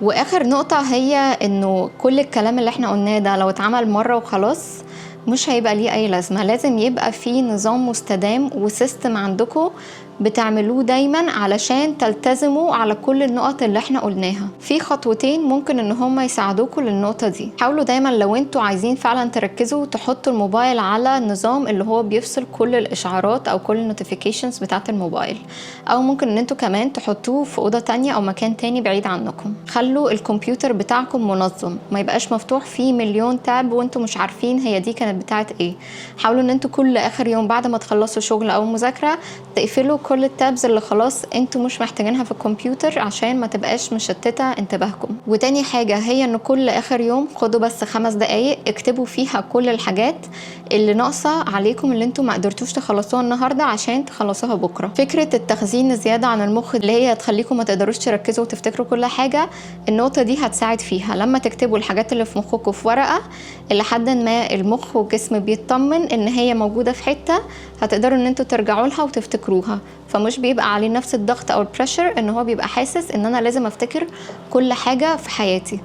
واخر نقطة هي انه كل الكلام اللي احنا قلناه ده لو اتعمل مرة وخلاص مش هيبقى ليه اي لازمة. لازم يبقى فيه نظام مستدام وسيستم عندكم بتعملوه دايما علشان تلتزموا على كل النقط اللي احنا قلناها. في خطوتين ممكن ان هم يساعدوكم للنقطة دي. حاولوا دايما لو انتوا عايزين فعلا تركزوا تحطوا الموبايل على النظام اللي هو بيفصل كل الاشعارات او كل النوتيفيكيشنز بتاعت الموبايل، او ممكن ان انتوا كمان تحطوه في اوضة تانية او مكان تاني بعيد عنكم. خلوا الكمبيوتر بتاعكم منظم، ما يبقاش مفتوح فيه مليون تاب وانتوا مش عارفين هي دي كانت بتاعت ايه. حاولوا ان انتوا كل اخر يوم بعد ما تخلصوا شغل او مذاكرة تقفلوا كل التابز اللي خلاص انتوا مش محتاجينها في الكمبيوتر عشان ما تبقاش مشتتة انتباهكم. وتاني حاجة هي ان كل اخر يوم خدوا بس 5 دقايق اكتبوا فيها كل الحاجات اللي ناقصة عليكم اللي انتوا ما قدرتوش تخلصوها النهاردة عشان تخلصوها بكرة. فكرة التخزين الزيادة عن المخ اللي هي هتخليكم ما تقدروش تركزوا وتفتكروا كل حاجة، النقطة دي هتساعد فيها لما تكتبوا الحاجات اللي في مخكم في ورقة لحد ما المخ والجسم بيطمن ان هي موجودة في حتة هتقدروا ان انتوا ترجعوا لها وتفتكروها. فمش بيبقى عليه نفس الضغط او البريشر ان هو بيبقى حاسس ان انا لازم افتكر كل حاجة في حياتي.